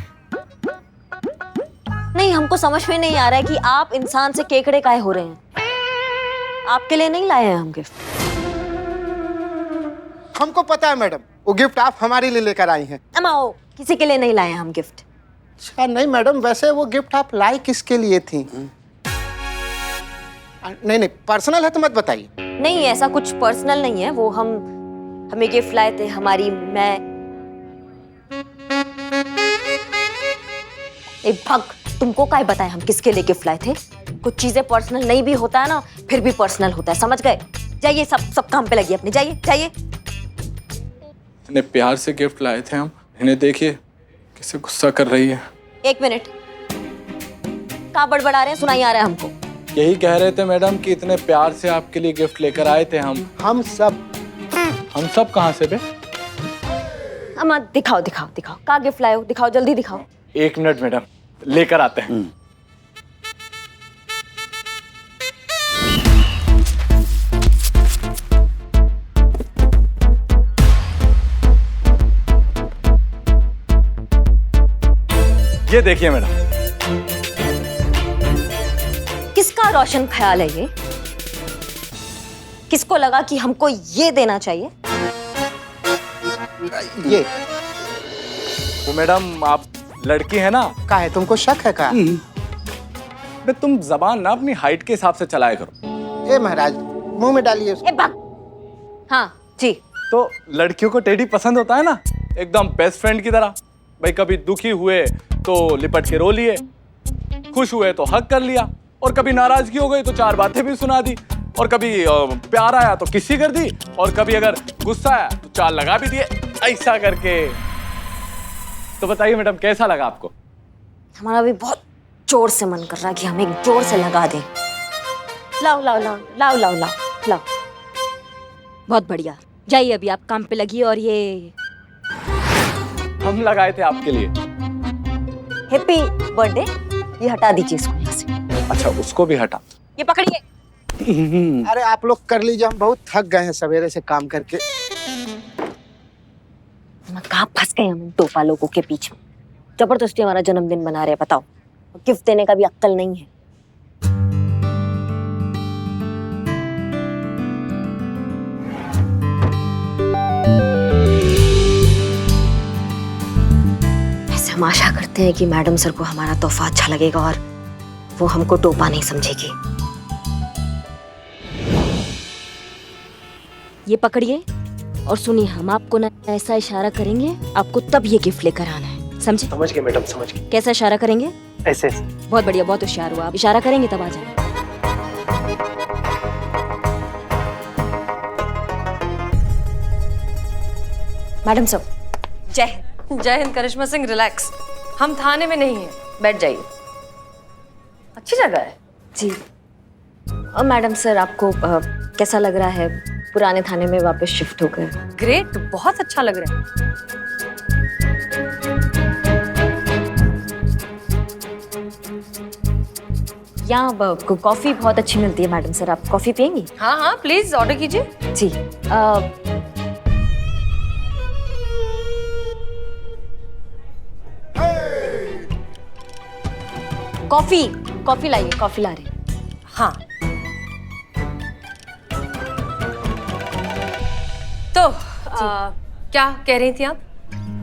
S1: नहीं, हमको समझ में नहीं आ रहा है कि आप इंसान से केकड़े काहे हो रहे हैं। आपके लिए नहीं लाए हैं हम गिफ्ट।
S12: हमको पता है मैडम, वो गिफ्ट आप हमारे लिए लेकर आई हैं।
S1: अमाओ, किसी के लिए नहीं लाए हैं हम गिफ्ट।
S12: अच्छा नहीं मैडम, वैसे वो गिफ्ट आप लाई किसके लिए थी? नहीं पर्सनल है तो मत बताइए।
S1: नहीं, ऐसा कुछ पर्सनल नहीं है, वो हमें गिफ्ट लाए थे हमारी भग, तुमको क्या बताए हम किसके लिए गिफ्ट लाए थे? कुछ चीजें पर्सनल नहीं भी होता है ना, फिर भी पर्सनल होता है, समझ गए? जाइए, सब काम पे लगिए अपने, जाइए जाइए।
S14: इतने प्यार से गिफ्ट लाए थे हम, इन्हें देखिए कैसे गुस्सा कर रही है।
S1: एक मिनट, क्या बड़बड़ा रहे हैं, सुनाई आ रहा है हमको।
S14: यही कह रहे थे मैडम कि इतने प्यार से आपके लिए गिफ्ट लेकर आए थे हम।
S12: हम सब
S14: कहाँ से बे?
S1: अम्मा दिखाओ दिखाओ दिखाओ, क्या गिफ्ट लाए हो, दिखाओ जल्दी दिखाओ।
S14: 1 मिनट मैडम, लेकर आते हैं। ये देखिए मैडम।
S1: किसका रोशन ख्याल है ये? किसको लगा कि हमको ये देना चाहिए?
S12: ये
S14: वो मैडम, आप लड़की है ना?
S12: का है, तुमको शक है का?
S14: बे तुम जबान ना अपनी हाइट के हिसाब से चलाया करो।
S12: ए महाराज, मुंह में डालिए।
S1: हाँ जी।
S14: तो लड़कियों को टेडी पसंद होता है ना, एकदम बेस्ट फ्रेंड की तरह। भाई कभी दुखी हुए तो लिपट के रो लिए, खुश हुए तो हक कर लिया, और कभी नाराजगी हो गई तो 4 बातें भी सुना दी, और कभी प्यार आया तो किसी कर दी, और कभी अगर गुस्सा आया तो 4 लगा भी दिए, ऐसा करके। तो बताइए मैडम, कैसा लगा आपको?
S1: हमारा भी बहुत जोर से मन कर रहा है कि हम एक जोर से लगा दें। लाओ लाओ लाओ लाओ लाओ लाओ लाओ। बहुत बढ़िया, जाइए अभी आप काम पे लगिए। और ये
S14: हम लगाए थे आपके लिए।
S1: हैप्पी बर्थडे, ये हटा दीजिए इसको यहाँ से।
S14: अच्छा, उसको भी हटा।
S1: ये पकड़िए।
S15: अरे आप लोग कर लीजिए, हम बहुत थक गए हैं सवेरे से काम करके।
S1: कहाँ फंस गए हम इन टोपा लोगों के पीछे। जबरदस्ती हमारा जन्मदिन मना रहे हैं, बताओ। गिफ्ट देने का भी अक्ल नहीं है। ऐसे हम आशा करते हैं कि मैडम सर को हमारा तोहफा अच्छा लगेगा और वो हमको टोपा नहीं समझेगी। ये पकड़िए और सुनिए, हम आपको ना ऐसा इशारा करेंगे, आपको तब ये गिफ्ट लेकर आना है, समझे?
S15: समझ गए मैडम, समझ गए।
S1: कैसा इशारा करेंगे?
S15: ऐसे।
S1: बहुत बढ़िया, बहुत होशियार हुआ। आप इशारा करेंगे तब आ जाएंगे। मैडम सब
S2: जय हिंद। जय हिंद करिश्मा सिंह, रिलैक्स। हम थाने में नहीं हैं, बैठ जाइए। अच्छी जगह है
S1: जी। और मैडम सर, आपको कैसा लग रहा है पुराने थाने में वापस शिफ्ट होकर?
S2: ग्रेट, बहुत अच्छा लग रहा है।
S1: यहाँ कॉफी बहुत अच्छी मिलती है मैडम सर, आप कॉफी पियेंगी?
S2: हाँ हाँ, प्लीज ऑर्डर कीजिए।
S1: जी। कॉफी कॉफी लाइए, कॉफी ला रहे।
S2: हाँ, तो क्या कह रही थी आप?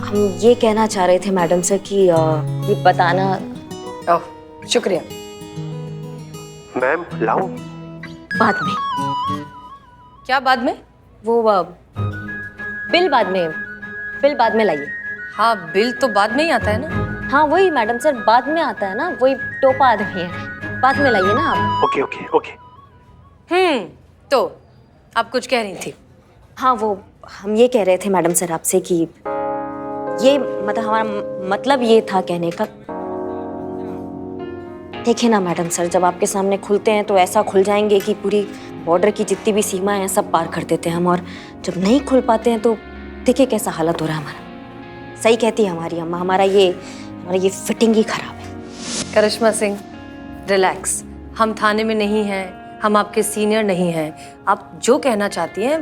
S1: हम ये कहना चाह रहे थे मैडम सर कि ये बताना।
S2: ओह, शुक्रिया
S15: मैम। लाऊं?
S1: बाद में।
S2: क्या बाद में?
S1: वो बिल बाद में, बिल बाद में लाइए।
S2: हाँ, बिल तो बाद में ही आता है ना।
S1: हाँ वही मैडम सर, बाद में आता है ना, वही टोपा आदमी है, बाद में लाइए ना आप।
S15: Okay okay okay.
S2: तो आप कुछ कह रही थी?
S1: हाँ, वो हम ये कह रहे थे मैडम सर आपसे कि ये मतलब हमारा मतलब ये था कहने का। देखिए ना मैडम सर, जब आपके सामने खुलते हैं तो ऐसा खुल जाएंगे कि पूरी बॉर्डर की जितनी भी सीमाएं हैं सब पार कर देते हैं हम, और जब नहीं खुल पाते हैं तो देखिए कैसा हालत हो रहा है हमारा। सही कहती है हमारी अम्मा, हमारा ये फिटिंग ही खराब है।
S2: करिश्मा सिंह, रिलैक्स। हम थाने में नहीं हैं, हम आपके सीनियर नहीं हैं। आप जो कहना चाहती हैं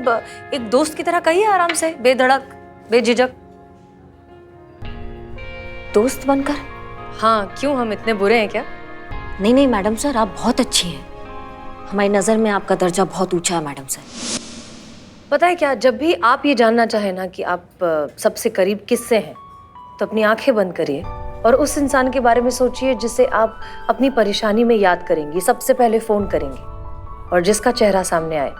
S2: एक दोस्त की तरह कहिए, आराम से, बेधड़क, बेझिझक।
S1: दोस्त बनकर?
S2: हाँ, क्यों, हम इतने बुरे हैं क्या?
S1: नहीं नहीं मैडम सर, आप बहुत अच्छी हैं। हमारी नज़र में आपका दर्जा बहुत ऊंचा है मैडम सर।
S2: पता है क्या, जब भी आप ये जानना चाहें ना कि आप सबसे करीब किससे हैं, तो अपनी आंखें बंद करिए और उस इंसान के बारे में सोचिए जिसे आप अपनी परेशानी में याद करेंगी, सबसे पहले फ़ोन करेंगी, और जिसका चेहरा सामने आए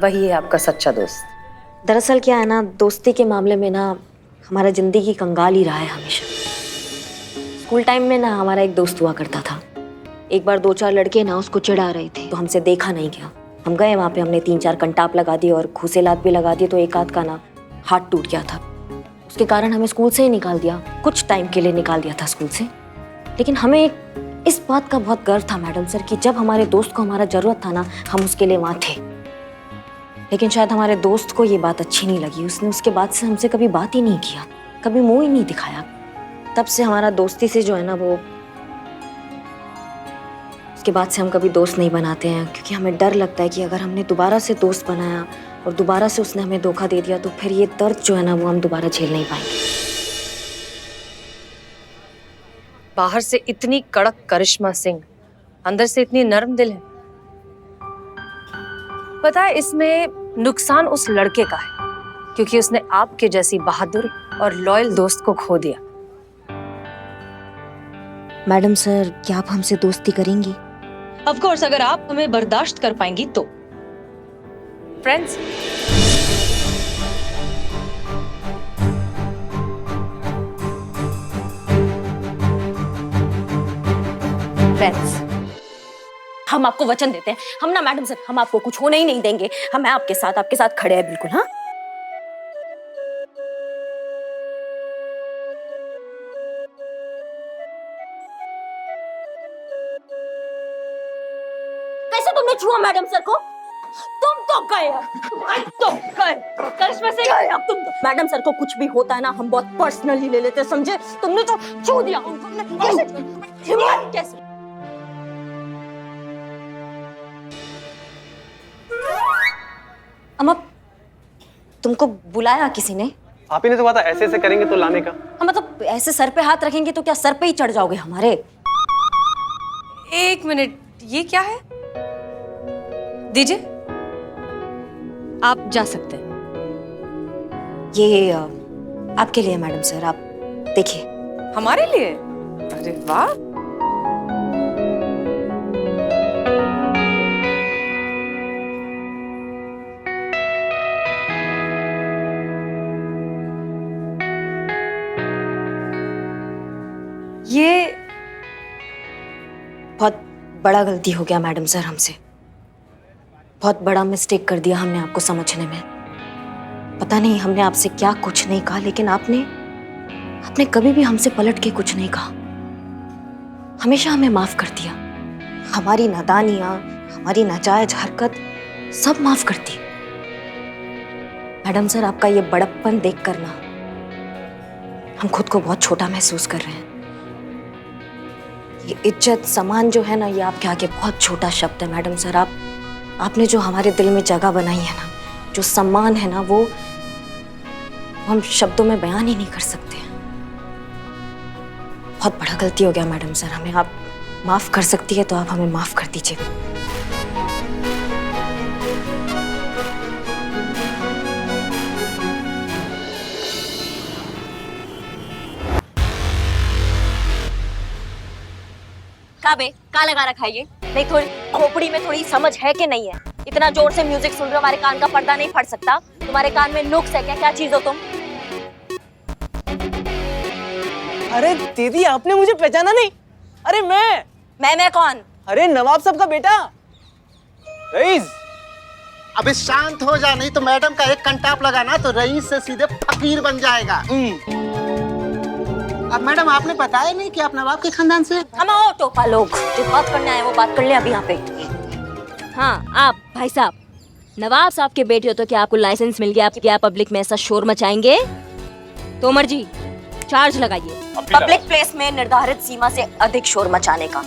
S2: वही है आपका सच्चा दोस्त।
S1: दरअसल क्या है ना, दोस्ती के मामले में ना हमारा ज़िंदगी कंगाल ही रहा है हमेशा। स्कूल टाइम में ना हमारा एक दोस्त हुआ करता था। एक बार 2-4 लड़के ना उसको चिढ़ा रहे थे, तो हमसे देखा नहीं गया। हम गए वहाँ पे, हमने 3-4 कंटाप लगा दिए और घूसे-लात भी लगा दिए, तो एक आध का ना हाथ टूट गया था। उसके कारण हमें स्कूल से ही निकाल दिया, कुछ टाइम के लिए निकाल दिया था स्कूल से। लेकिन हमें इस बात का बहुत गर्व था मैडम सर कि जब हमारे दोस्त को हमारा ज़रूरत था ना, हम उसके लिए वहाँ थे। लेकिन शायद हमारे दोस्त को ये बात अच्छी नहीं लगी, उसने उसके बाद से हमसे कभी बात ही नहीं किया, कभी मुँह ही नहीं दिखाया। तब से हमारा दोस्ती से जो है ना, वो उसके बाद से हम कभी दोस्त नहीं बनाते हैं, क्योंकि हमें डर लगता है कि अगर हमने दोबारा से दोस्त बनाया और दोबारा से उसने हमें धोखा दे दिया, तो फिर ये दर्द जो है ना, वो हम दोबारा झेल नहीं पाएंगे।
S2: बाहर से इतनी कड़क करिश्मा सिंह, अंदर से इतनी नरम दिल है। पता है, इसमें नुकसान उस लड़के का है, क्योंकि उसने आपके जैसी बहादुर और लॉयल दोस्त को खो दिया।
S1: मैडम सर, क्या आप हमसे दोस्ती करेंगी?
S2: ऑफ कोर्स, अगर आप हमें बर्दाश्त कर पाएंगी तो। फ्रेंड्स,
S1: हम आपको वचन देते हैं, हम ना मैडम सर, हम आपको कुछ होने ही नहीं देंगे। हम आपके साथ खड़े हैं बिल्कुल। हाँ, कैसे तुमने छुआ मैडम सर को? तुम तो गए, तो गए, करिश्मा से गए। अब तुम मैडम सर को कुछ भी होता है ना, हम बहुत पर्सनली ले लेते, समझे? तुमने तो छू दिया उनको। कैसे? अम्मा, तुमको बुलाया किसी ने?
S12: आप ही ने तो कहा था ऐसे ऐसे करेंगे तो लाने का।
S1: हाँ, मतलब ऐसे सर पे हाथ रखेंगे तो क्या सर पे ही चढ़ जाओगे हमारे?
S2: एक मिनट, ये क्या है? दीजिए।
S1: आप जा सकते हैं। ये आपके लिए मैडम सर, आप देखिए।
S2: हमारे लिए? अरे वाह। ये
S1: बहुत बड़ा गलती हो गया मैडम सर हमसे। बहुत बड़ा मिस्टेक कर दिया हमने आपको समझने में। पता नहीं हमने आपसे क्या कुछ नहीं कहा, लेकिन आपने कभी भी हमसे पलट के कुछ नहीं कहा। हमेशा हमें माफ कर दिया। हमारी नादानियां, हमारी नाजायज हरकत सब माफ कर दी। मैडम सर, आपका ये बड़प्पन देख कर ना हम खुद को बहुत छोटा महसूस कर रहे हैं। ये इज्जत सम्मान जो है ना, ये आपके आगे बहुत छोटा शब्द है मैडम सर। आपने जो हमारे दिल में जगह बनाई है ना, जो सम्मान है ना, वो हम शब्दों में बयान ही नहीं कर सकते। बहुत बड़ा गलती हो गया मैडम सर, हमें आप माफ कर सकती है तो आप हमें माफ कर दीजिए। काबे का लगा रखा है ये? नहीं, थोड़ी खोपड़ी में थोड़ी समझ है कि नहीं है? इतना जोर से म्यूजिक सुन रहे हो, हमारे कान का पर्दा नहीं फट सकता? तुम्हारे कान में नुक्स है क्या? क्या चीज हो तुम?
S7: अरे दीदी, आपने मुझे पहचाना नहीं? अरे मैं
S2: कौन?
S7: अरे नवाब साहब का बेटा रईस।
S15: अबे शांत हो जा, नहीं तो मैडम का एक कंटाप लगाना तो रईस से सीधे फकीर बन जाएगा। अब मैडम, आपने बताया नहीं कि आप नवाब के खानदान से?
S1: हम आओ टोपा लोग, जो बात करने आए वो बात कर ले अभी यहाँ पे। हाँ, आप भाई साहब नवाब साहब के बेटे हो तो क्या आपको लाइसेंस मिल गया? आप क्या पब्लिक में ऐसा शोर मचाएंगे? तोमर जी, चार्ज लगाइए पब्लिक प्लेस में निर्धारित सीमा से अधिक शोर मचाने का,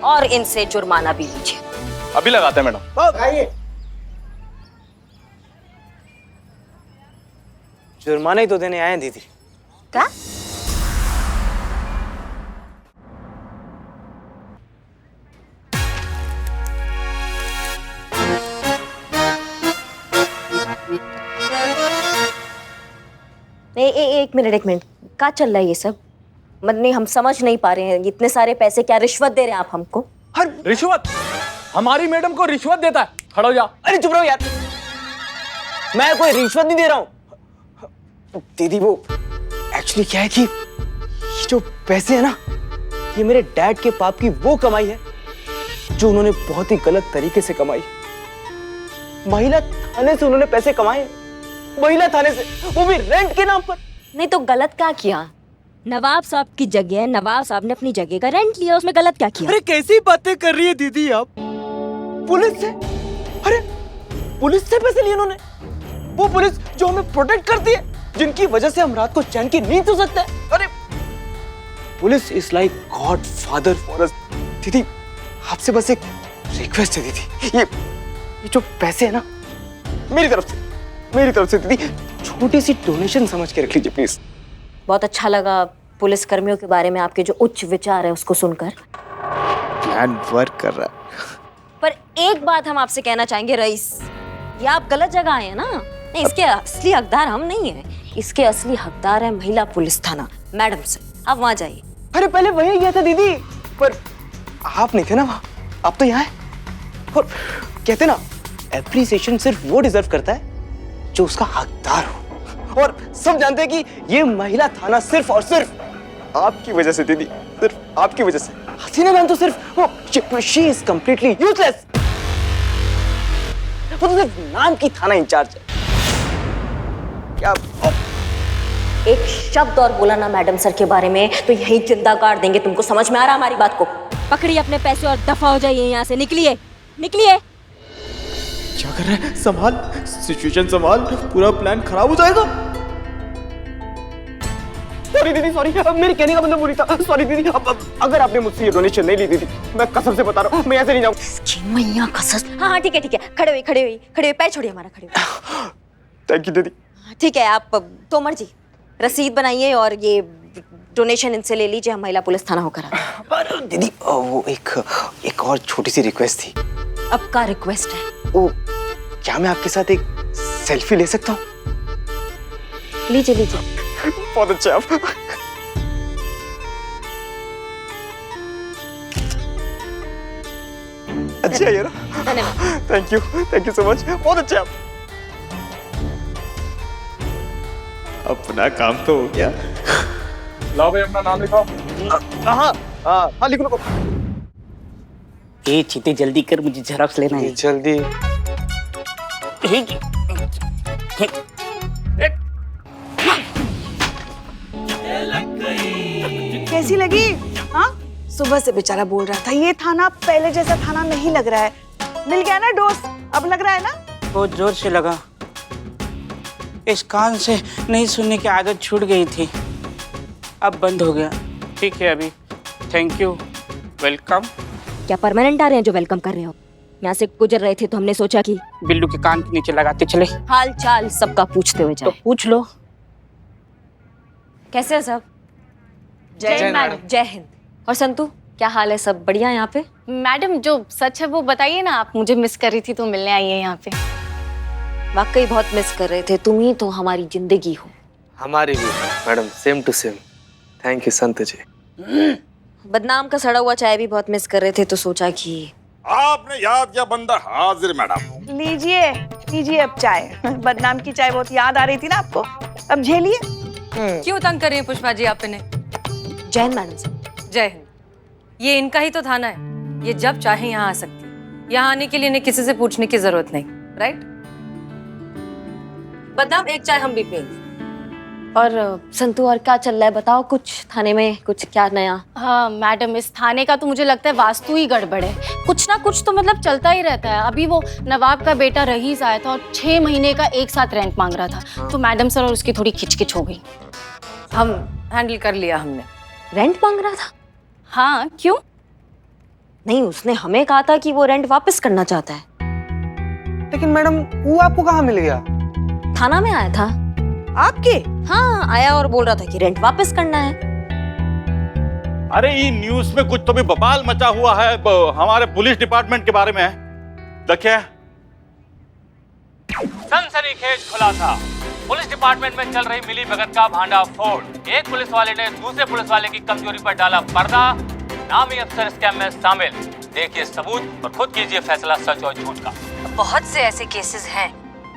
S1: और इनसे जुर्माना भी लीजिए।
S14: अभी लगाते हैं मैडम।
S15: आइए।
S7: जुर्माना ही तो देने आए हैं दीदी।
S1: क्या? एक मिनट, क्या चल रहा है ये सब? नहीं, हम समझ नहीं पा रहे हैं। इतने सारे पैसे क्या रिश्वत दे रहे हैं आप हमको?
S14: रिश्वत? हमारी मैडम को रिश्वत देता है? खड़ा हो जा।
S7: अरे चुप रहो यार, मैं कोई रिश्वत नहीं दे रहा हूँ दीदी। वो एक्चुअली क्या है कि ये जो पैसे है ना, ये मेरे डैड के पाप की वो कमाई है जो उन्होंने बहुत ही गलत तरीके से कमाई। महिला थाने से उन्होंने पैसे कमाए, महिला थाने से, वो भी रेंट के नाम पर।
S1: नहीं तो गलत क्या किया? नवाब साहब की जगह नवाब साहब ने अपनी जगह का रेंट लिया, उसमें गलत क्या किया?
S7: अरे कैसी बातें कर रही है दीदी आप? पुलिस से? अरे पुलिस से पैसे लिए उन्होंने? वो पुलिस जो हमें प्रोटेक्ट करती है, जिनकी वजह से हम रात को चैन की नींद सो सकते हैं। अरे police is like God father for us. दीदी, आपसे बस एक रिक्वेस्ट है दीदी, ये जो पैसे है ना, मेरी तरफ से दीदी छोटी सी डोनेशन समझ के रख लीजिए प्लीज।
S1: बहुत अच्छा लगा पुलिस कर्मियों के बारे में आपके जो उच्च विचार है उसको सुनकर।
S15: प्लान वर्क कर रहा है।
S1: पर एक बात हम आपसे कहना चाहेंगे रईस, ये आप गलत जगह आए हैं ना। नहीं, इसके असली हकदार हम नहीं है, इसके असली हकदार है महिला पुलिस थाना मैडम से। आप वहाँ जाइए।
S7: अरे पहले वही गया था दीदी, पर आप नहीं थे ना वहाँ, आप तो यहाँ है। और कहते ना, एप्रिसिएशन सिर्फ वो डिजर्व करता है जो उसका हकदार हो। और सब जानते हैं कि ये महिला थाना सिर्फ और सिर्फ आपकी वजह से दीदी, सिर्फ आपकी वजह से। हसीना मैम तो सिर्फ वो शी इज कंप्लीटली यूजलेस। वो तो सिर्फ नाम की थाना इंचार्ज है। क्या
S1: एक शब्द और बोला ना मैडम सर के बारे में तो यही जिंदा गाड़ देंगे तुमको। समझ में आ रहा हमारी बात को? पकड़िए अपने पैसे और दफा हो जाइए यहाँ से, निकलिए। निकलिए।
S13: क्या कर रहा है? संभाल, सिचुएशन संभाल, पूरा प्लान खराब हो जाएगा।
S7: सॉरी दीदी, सॉरी, मेरे कहने का मतलब बुरी था। सॉरी दीदी, अगर आपने मुझसे ये डोनेशन नहीं ली दीदी, मैं कसम से बता रहा हूँ, मैं ऐसे नहीं जाऊँ।
S1: मैया कसस। हाँ ठीक है ठीक है, खड़े हुई, पैर छोड़िए हमारा, खड़े हुई।
S7: थैंक यू दीदी।
S1: ठीक है, आप तोमर जी रसीद बनाइए और ये डोनेशन इनसे ले लीजिए, हम महिला पुलिस थाना होकर आते हैं।
S7: पर दीदी वो एक और छोटी सी रिक्वेस्ट थी।
S1: अब का रिक्वेस्ट है?
S7: वो क्या मैं आपके साथ एक सेल्फी ले सकता हूँ?
S1: लीजिए लीजिए।
S7: बहुत अच्छा। अच्छा है ना?
S1: धन्यवाद।
S7: थैंक यू सो मच, बहुत अच्छा आप।
S13: अपना काम तो हो गया।
S14: लाओ भाई अपना नाम लिखाओ।
S7: हाँ लिख लो।
S10: ए चीते जल्दी कर, मुझे जेरॉक्स लेना है।
S7: जल्दी।
S6: कैसी लगी? हाँ, सुबह से बेचारा बोल रहा था ये थाना पहले जैसा थाना नहीं लग रहा है। मिल गया ना डोज? अब लग रहा है ना?
S10: बहुत जोर से लगा। इस कान से नहीं सुनने की आदत छूट गई थी, अब बंद हो गया। ठीक है अभी, थैंक यू, वेलकम।
S1: क्या परमानेंट आ रहे हैं जो वेलकम कर रहे हो? यहाँ से गुजर रहे थे तो हमने सोचा कि
S10: बिल्लू के कान के नीचे लगाते चले।
S1: हाल चाल सबका पूछते हुए जाए।
S10: तो पूछ लो।
S1: कैसे है सब? जय मैडम। जय हिंद। और संतू, क्या हाल है? सब बढ़िया यहाँ पे?
S2: मैडम जो सच है वो बताइए ना, आप मुझे मिस कर रही थी तो मिलने आई है यहाँ पे।
S1: वाकई बहुत मिस कर रहे थे, तुम ही तो हमारी जिंदगी हो।
S12: हमारी भी madam, same to same. Thank you Sant ji.
S1: बदनाम का सड़ा हुआ चाय भी बहुत मिस कर रहे थे तो सोचा कि
S9: आपने याद किया, बंदा हाजिर मैडम।
S6: लीजिए अब चाय। बदनाम की चाय बहुत याद आ रही थी ना आपको, अब झेलिए।
S2: क्यों तंग कर रही है पुष्पा जी आप इन्हें?
S1: जैन मैडम से।
S2: जय हिंद। ये इनका ही तो थाना है, ये जब चाहे यहाँ आ सकती है। यहाँ आने के लिए इन्हें किसी से पूछने की जरूरत नहीं, राइट? बदनाम एक चाय हम भी पियेंगे।
S1: और संतू, और क्या चल रहा है बताओ, कुछ थाने में कुछ क्या नया?
S2: हाँ मैडम, इस थाने का तो मुझे लगता है वास्तु ही गड़बड़ है। कुछ ना कुछ तो मतलब चलता ही रहता है। अभी वो नवाब का बेटा रईस आया था और 6 महीने का एक साथ रेंट मांग रहा था, तो मैडम सर और उसकी थोड़ी खिचकिच हो गई। हम हैंडल कर लिया हमने।
S1: रेंट मांग रहा था?
S2: हाँ, क्यों?
S1: नहीं, उसने हमें कहा था कि वो रेंट वापस करना चाहता है।
S12: लेकिन मैडम वो आपको कहाँ मिल गया?
S1: थाना में आया था।
S6: आपके?
S1: हाँ, आया और बोल रहा था कि रेंट वापस करना है।
S3: अरे ये न्यूज में कुछ तो भी बवाल मचा हुआ है हमारे पुलिस डिपार्टमेंट के बारे में। देखिए,
S11: सनसनीखेज खुलासा। पुलिस डिपार्टमेंट में चल रही मिली भगत का भांडाफोड़। एक पुलिस वाले ने दूसरे पुलिस वाले की कमजोरी पर डाला पर्दा। नामी अफसर स्कैम में शामिल। देखिए सबूत और खुद कीजिए फैसला सच और झूठ का।
S2: बहुत से ऐसे केसेस हैं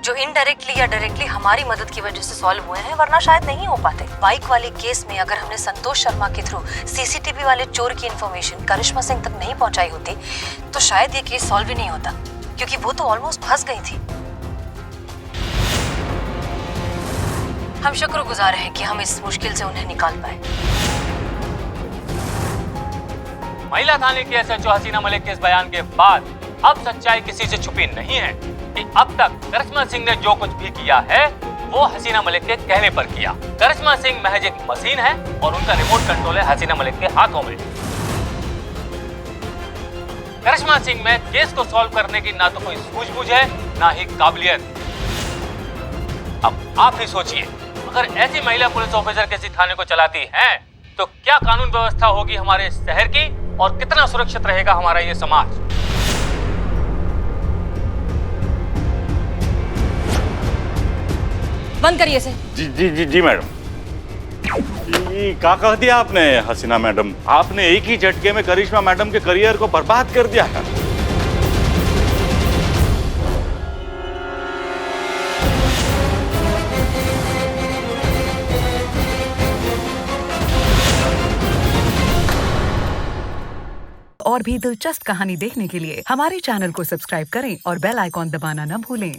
S2: जो इनडायरेक्टली या डायरेक्टली हमारी मदद की वजह से सॉल्व हुए हैं, वरना शायद नहीं हो पाते। बाइक वाले केस में अगर हमने संतोष शर्मा के थ्रू सीसीटीवी वाले चोर की इन्फॉर्मेशन करिश्मा सिंह तक नहीं पहुंचाई होती तो शायद ये केस सॉल्व ही नहीं होता, क्योंकि वो तो ऑलमोस्ट फंस गई थी। हम शुक्रगुजार हैं कि हम इस मुश्किल से उन्हें निकाल पाए।
S11: महिला थाने की एसएचओ हसीना मलिक के इस बयान के बाद अब सच्चाई किसी से छुपी नहीं है कि अब तक करिश्मा सिंह ने जो कुछ भी किया है वो हसीना मलिक के कहने पर किया। करिश्मा सिंह महज एक मशीन है और उनका रिमोट कंट्रोल है हसीना मलिक के हाथों में। करिश्मा सिंह में केस को सॉल्व करने की ना तो कोई सूझबूझ है ना ही काबिलियत। अब आप ही सोचिए, अगर ऐसी महिला पुलिस ऑफिसर किसी थाने को चलाती हैं तो क्या कानून व्यवस्था होगी हमारे शहर की और कितना सुरक्षित रहेगा हमारा ये समाज।
S2: बंद करिए इसे।
S3: जी जी जी जी मैडम। ये क्या कह दिया आपने हसीना मैडम? आपने एक ही झटके में करिश्मा मैडम के करियर को बर्बाद कर दिया है।
S16: और भी दिलचस्प कहानी देखने के लिए हमारे चैनल को सब्सक्राइब करें और बेल आइकॉन दबाना न भूलें।